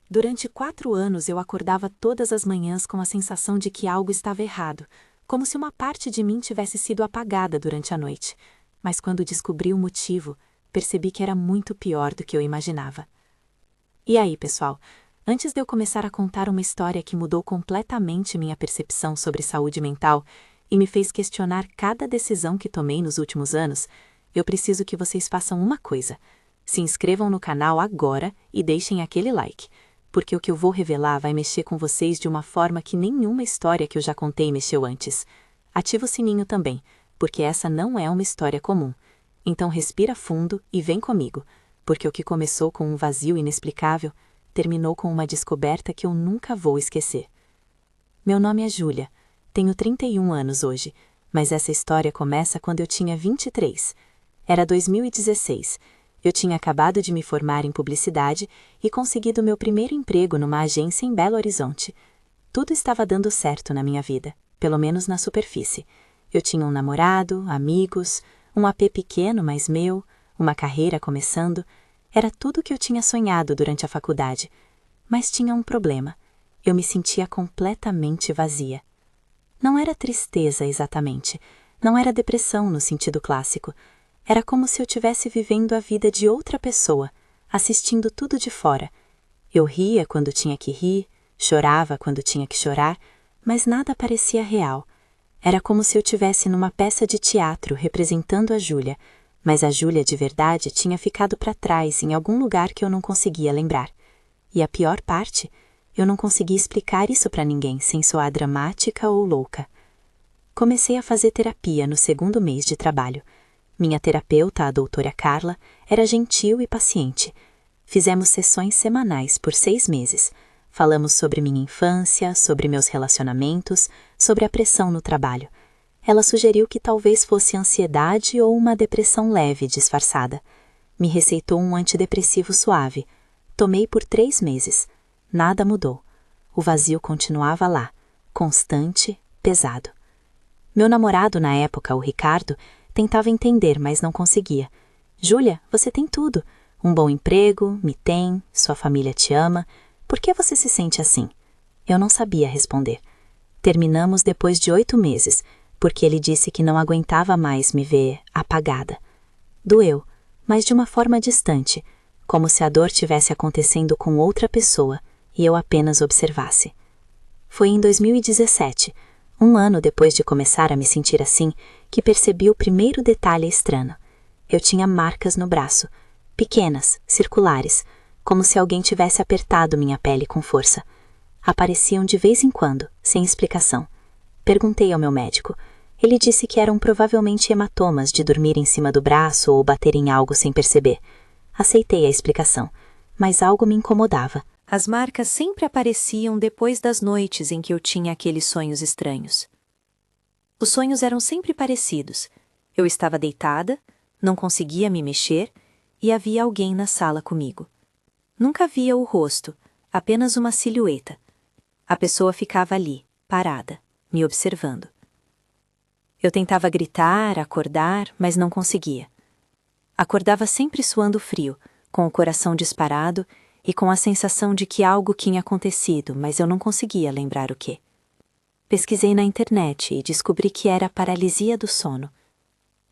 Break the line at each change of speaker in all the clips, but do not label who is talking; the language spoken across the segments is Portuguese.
Durante 4 anos eu acordava todas as manhãs com a sensação de que algo estava errado, como se uma parte de mim tivesse sido apagada durante a noite. Mas quando descobri o motivo, percebi que era muito pior do que eu imaginava. E aí, pessoal? Antes de eu começar a contar uma história que mudou completamente minha percepção sobre saúde mental e me fez questionar cada decisão que tomei nos últimos anos, eu preciso que vocês façam uma coisa. Se inscrevam no canal agora e deixem aquele like, porque o que eu vou revelar vai mexer com vocês de uma forma que nenhuma história que eu já contei mexeu antes. Ativa o sininho também, porque essa não é uma história comum. Então respira fundo e vem comigo, porque o que começou com um vazio inexplicável terminou com uma descoberta que eu nunca vou esquecer. Meu nome é Júlia, tenho 31 anos hoje, mas essa história começa quando eu tinha 23. Era 2016. Eu tinha acabado de me formar em publicidade e conseguido meu primeiro emprego numa agência em Belo Horizonte. Tudo estava dando certo na minha vida, pelo menos na superfície. Eu tinha um namorado, amigos, um AP pequeno, mas meu, uma carreira começando. Era tudo o que eu tinha sonhado durante a faculdade. Mas tinha um problema. Eu me sentia completamente vazia. Não era tristeza exatamente. Não era depressão no sentido clássico. Era como se eu estivesse vivendo a vida de outra pessoa, assistindo tudo de fora. Eu ria quando tinha que rir, chorava quando tinha que chorar, mas nada parecia real. Era como se eu estivesse numa peça de teatro representando a Júlia, mas a Júlia de verdade tinha ficado para trás em algum lugar que eu não conseguia lembrar. E a pior parte, eu não conseguia explicar isso para ninguém sem soar dramática ou louca. Comecei a fazer terapia no 2º mês de trabalho. Minha terapeuta, a doutora Carla, era gentil e paciente. Fizemos sessões semanais por 6 meses. Falamos sobre minha infância, sobre meus relacionamentos, sobre a pressão no trabalho. Ela sugeriu que talvez fosse ansiedade ou uma depressão leve disfarçada. Me receitou um antidepressivo suave. Tomei por 3 meses. Nada mudou. O vazio continuava lá, constante, pesado. Meu namorado na época, o Ricardo, tentava entender, mas não conseguia. Júlia, você tem tudo. Um bom emprego, me tem, sua família te ama. Por que você se sente assim? Eu não sabia responder. Terminamos depois de 8 meses, porque ele disse que não aguentava mais me ver apagada. Doeu, mas de uma forma distante, como se a dor tivesse acontecendo com outra pessoa e eu apenas observasse. Foi em 2017, um ano depois de começar a me sentir assim, que percebi o primeiro detalhe estranho. Eu tinha marcas no braço, pequenas, circulares, como se alguém tivesse apertado minha pele com força. Apareciam de vez em quando, sem explicação. Perguntei ao meu médico. Ele disse que eram provavelmente hematomas de dormir em cima do braço ou bater em algo sem perceber. Aceitei a explicação, mas algo me incomodava.
As marcas sempre apareciam depois das noites em que eu tinha aqueles sonhos estranhos. Os sonhos eram sempre parecidos. Eu estava deitada, não conseguia me mexer e havia alguém na sala comigo. Nunca via o rosto, apenas uma silhueta. A pessoa ficava ali, parada, me observando. Eu tentava gritar, acordar, mas não conseguia. Acordava sempre suando frio, com o coração disparado e com a sensação de que algo tinha acontecido, mas eu não conseguia lembrar o quê. Pesquisei na internet e descobri que era paralisia do sono.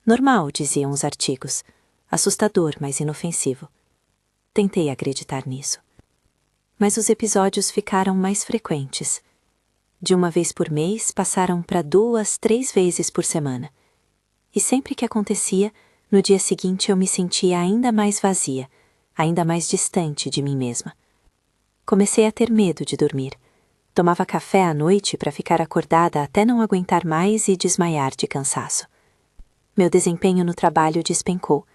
Normal, diziam os artigos. Assustador, mas inofensivo. Tentei acreditar nisso. Mas os episódios ficaram mais frequentes. De uma vez por mês, passaram para 2, 3 vezes por semana. E sempre que acontecia, no dia seguinte eu me sentia ainda mais vazia, ainda mais distante de mim mesma. Comecei a ter medo de dormir. Tomava café à noite para ficar acordada até não aguentar mais e desmaiar de cansaço. Meu desempenho no trabalho despencou.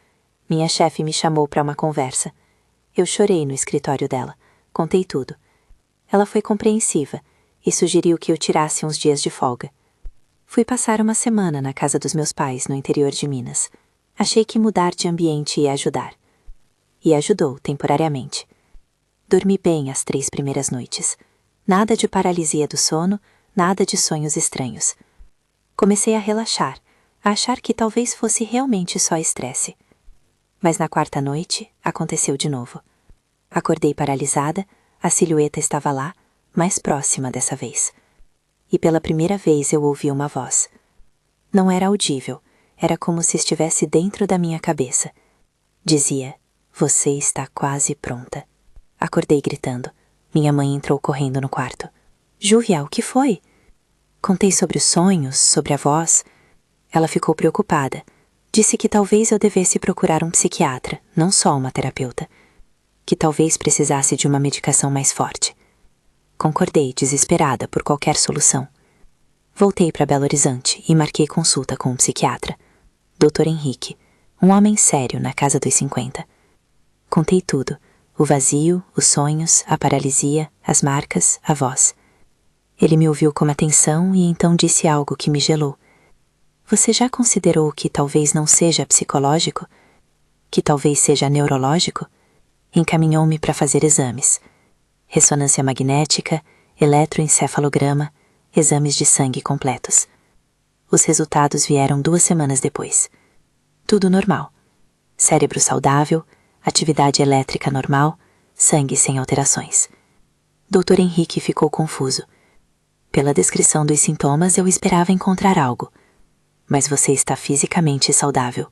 Minha chefe me chamou para uma conversa. Eu chorei no escritório dela. Contei tudo. Ela foi compreensiva e sugeriu que eu tirasse uns dias de folga. Fui passar uma semana na casa dos meus pais, no interior de Minas. Achei que mudar de ambiente ia ajudar. E ajudou, temporariamente. Dormi bem as 3 primeiras noites. Nada de paralisia do sono, nada de sonhos estranhos. Comecei a relaxar, a achar que talvez fosse realmente só estresse. Mas na 4ª noite, aconteceu de novo. Acordei paralisada, A silhueta estava lá, mais próxima dessa vez. E pela primeira vez eu ouvi uma voz. Não era audível, era como se estivesse dentro da minha cabeça. Dizia: "Você está quase pronta." Acordei gritando. Minha mãe entrou correndo no quarto. "Júvia, o que foi?" Contei sobre os sonhos, sobre a voz. Ela ficou preocupada. Disse que talvez eu devesse procurar um psiquiatra, não só uma terapeuta. Que talvez precisasse de uma medicação mais forte. Concordei, desesperada por qualquer solução. Voltei para Belo Horizonte e marquei consulta com um psiquiatra. Dr. Henrique, um homem sério na casa dos 50. Contei tudo. O vazio, os sonhos, a paralisia, as marcas, a voz. Ele me ouviu com atenção e então disse algo que me gelou. "Você já considerou que talvez não seja psicológico? Que talvez seja neurológico?" Encaminhou-me para fazer exames. Ressonância magnética, eletroencefalograma, exames de sangue completos. Os resultados vieram 2 semanas depois. Tudo normal. Cérebro saudável, atividade elétrica normal, sangue sem alterações. Dr. Henrique ficou confuso. Pela descrição dos sintomas, eu esperava encontrar algo. "Mas você está fisicamente saudável."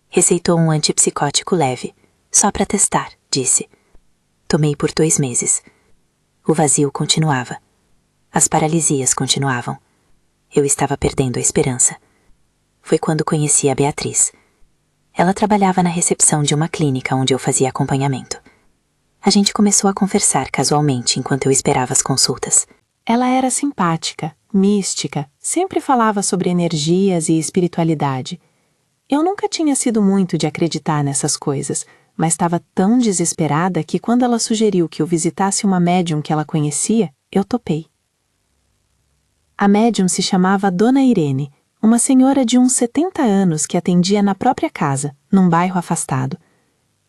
Receitou um antipsicótico leve, só para testar, disse. Tomei por 2 meses. O vazio continuava. As paralisias continuavam. Eu estava perdendo a esperança. Foi quando conheci a Beatriz. Ela trabalhava na recepção de uma clínica onde eu fazia acompanhamento. A gente começou a conversar casualmente enquanto eu esperava as consultas.
Ela era simpática, mística, sempre falava sobre energias e espiritualidade. Eu nunca tinha sido muito de acreditar nessas coisas, mas estava tão desesperada que quando ela sugeriu que eu visitasse uma médium que ela conhecia, eu topei. A médium se chamava Dona Irene, uma senhora de uns 70 anos que atendia na própria casa, num bairro afastado.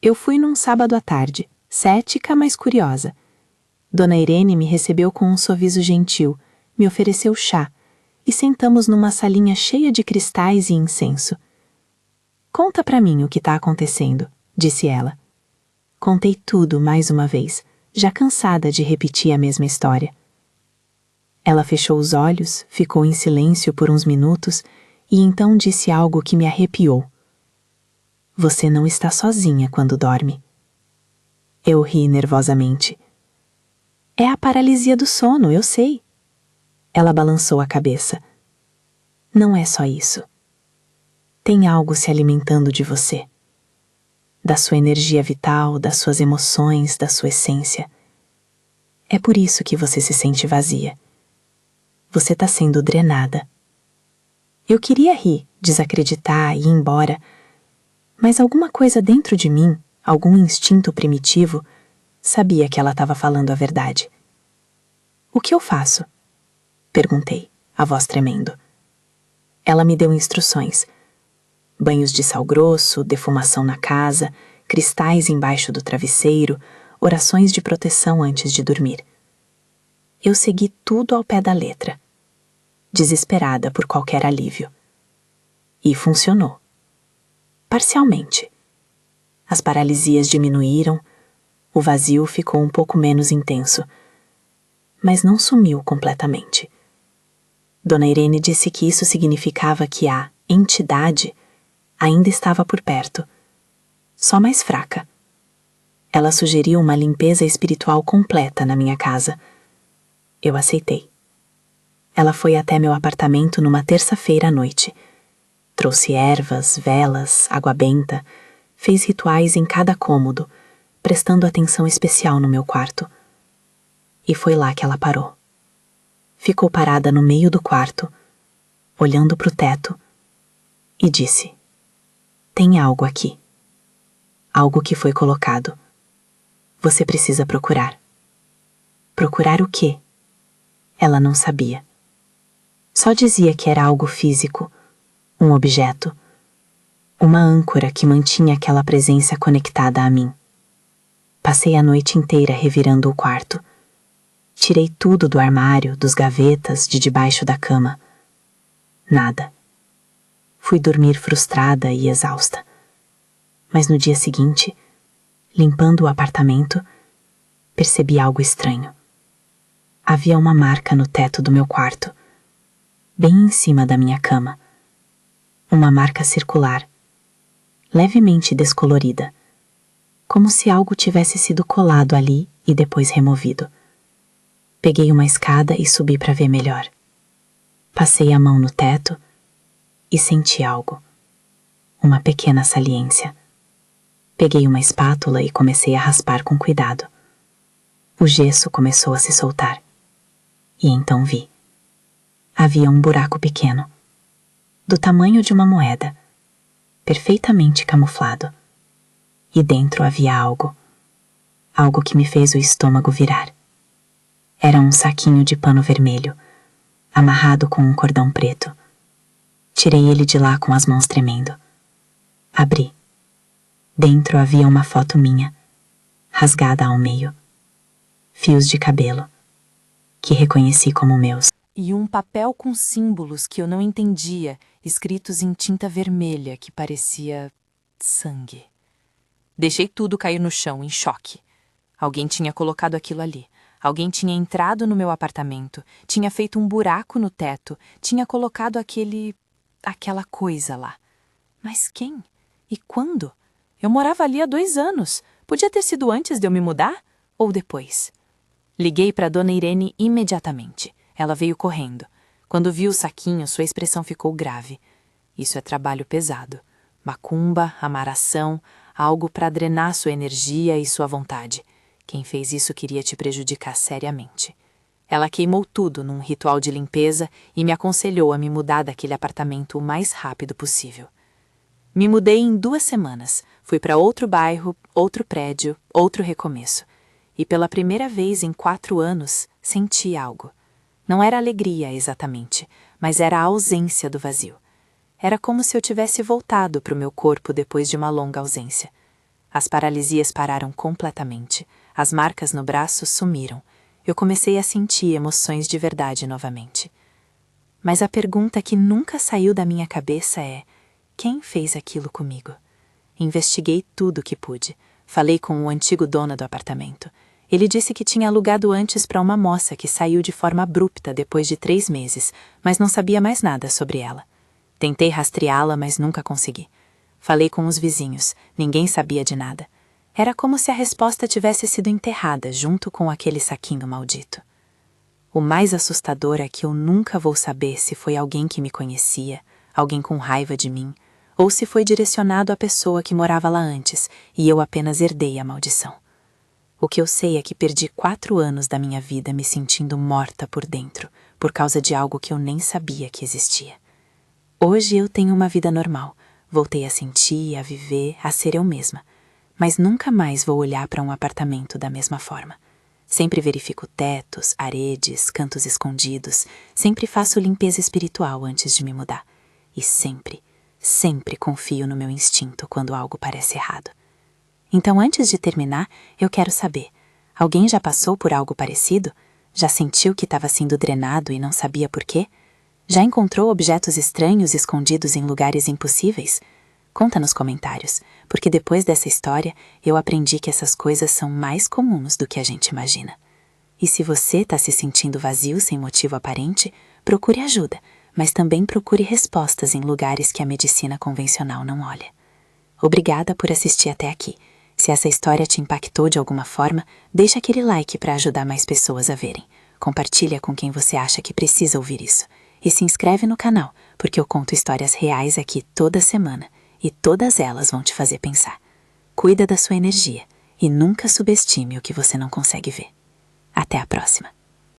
Eu fui num sábado à tarde, cética, mas curiosa. Dona Irene me recebeu com um sorriso gentil, me ofereceu chá, e sentamos numa salinha cheia de cristais e incenso. "Conta pra mim o que está acontecendo", disse ela. Contei tudo mais uma vez, já cansada de repetir a mesma história. Ela fechou os olhos, ficou em silêncio por uns minutos e então disse algo que me arrepiou. "Você não está sozinha quando dorme." Eu ri nervosamente. "É a paralisia do sono, eu sei." Ela balançou a cabeça. "Não é só isso. Tem algo se alimentando de você. Da sua energia vital, das suas emoções, da sua essência. É por isso que você se sente vazia. Você está sendo drenada." Eu queria rir, desacreditar e ir embora, mas alguma coisa dentro de mim, algum instinto primitivo, sabia que ela estava falando a verdade. "O que eu faço?" perguntei, a voz tremendo. Ela me deu instruções. Banhos de sal grosso, defumação na casa, cristais embaixo do travesseiro, orações de proteção antes de dormir. Eu segui tudo ao pé da letra, desesperada por qualquer alívio. E funcionou. Parcialmente. As paralisias diminuíram, o vazio ficou um pouco menos intenso, mas não sumiu completamente. Dona Irene disse que isso significava que a entidade ainda estava por perto, só mais fraca. Ela sugeriu uma limpeza espiritual completa na minha casa. Eu aceitei. Ela foi até meu apartamento numa terça-feira à noite. Trouxe ervas, velas, água benta, fez rituais em cada cômodo, prestando atenção especial no meu quarto. E foi lá que ela parou. Ficou parada no meio do quarto, olhando para o teto, e disse: "Tem algo aqui. Algo que foi colocado. Você precisa procurar." Procurar o quê? Ela não sabia. Só dizia que era algo físico, um objeto, uma âncora que mantinha aquela presença conectada a mim. Passei a noite inteira revirando o quarto. Tirei tudo do armário, dos gavetas, de debaixo da cama. Nada. Fui dormir frustrada e exausta. Mas no dia seguinte, limpando o apartamento, percebi algo estranho. Havia uma marca no teto do meu quarto, bem em cima da minha cama. Uma marca circular, levemente descolorida, como se algo tivesse sido colado ali e depois removido. Peguei uma escada e subi para ver melhor. Passei a mão no teto e senti algo. Uma pequena saliência. Peguei uma espátula e comecei a raspar com cuidado. O gesso começou a se soltar. E então vi. Havia um buraco pequeno, do tamanho de uma moeda, perfeitamente camuflado. E dentro havia algo. Algo que me fez o estômago virar. Era um saquinho de pano vermelho, amarrado com um cordão preto. Tirei ele de lá com as mãos tremendo. Abri. Dentro havia uma foto minha, rasgada ao meio. Fios de cabelo, que reconheci como meus.
E um papel com símbolos que eu não entendia, escritos em tinta vermelha que parecia sangue. Deixei tudo cair no chão, em choque. Alguém tinha colocado aquilo ali. Alguém tinha entrado no meu apartamento, tinha feito um buraco no teto, tinha colocado aquela coisa lá. Mas quem? E quando? Eu morava ali há 2 anos. Podia ter sido antes de eu me mudar? Ou depois? Liguei para Dona Irene imediatamente. Ela veio correndo. Quando viu o saquinho, sua expressão ficou grave. Isso é trabalho pesado. Macumba, amaração, algo para drenar sua energia e sua vontade. Quem fez isso queria te prejudicar seriamente. Ela queimou tudo num ritual de limpeza e me aconselhou a me mudar daquele apartamento o mais rápido possível. Me mudei em 2 semanas. Fui para outro bairro, outro prédio, outro recomeço. E pela primeira vez em 4 anos, senti algo. Não era alegria exatamente, mas era a ausência do vazio. Era como se eu tivesse voltado para o meu corpo depois de uma longa ausência. As paralisias pararam completamente. As marcas no braço sumiram. Eu comecei a sentir emoções de verdade novamente. Mas a pergunta que nunca saiu da minha cabeça é: quem fez aquilo comigo? Investiguei tudo o que pude. Falei com o antigo dono do apartamento. Ele disse que tinha alugado antes para uma moça que saiu de forma abrupta depois de 3 meses, mas não sabia mais nada sobre ela. Tentei rastreá-la, mas nunca consegui. Falei com os vizinhos, ninguém sabia de nada. Era como se a resposta tivesse sido enterrada junto com aquele saquinho maldito. O mais assustador é que eu nunca vou saber se foi alguém que me conhecia, alguém com raiva de mim, ou se foi direcionado à pessoa que morava lá antes e eu apenas herdei a maldição. O que eu sei é que perdi 4 anos da minha vida me sentindo morta por dentro, por causa de algo que eu nem sabia que existia. Hoje eu tenho uma vida normal, voltei a sentir, a viver, a ser eu mesma, mas nunca mais vou olhar para um apartamento da mesma forma. Sempre verifico tetos, paredes, cantos escondidos, sempre faço limpeza espiritual antes de me mudar. E sempre, sempre confio no meu instinto quando algo parece errado. Então, antes de terminar, eu quero saber, alguém já passou por algo parecido? Já sentiu que estava sendo drenado e não sabia por quê? Já encontrou objetos estranhos escondidos em lugares impossíveis? Conta nos comentários, porque depois dessa história eu aprendi que essas coisas são mais comuns do que a gente imagina. E se você está se sentindo vazio sem motivo aparente, procure ajuda, mas também procure respostas em lugares que a medicina convencional não olha. Obrigada por assistir até aqui. Se essa história te impactou de alguma forma, deixa aquele like para ajudar mais pessoas a verem. Compartilha com quem você acha que precisa ouvir isso. E se inscreve no canal, porque eu conto histórias reais aqui toda semana, e todas elas vão te fazer pensar. Cuida da sua energia e nunca subestime o que você não consegue ver. Até a próxima!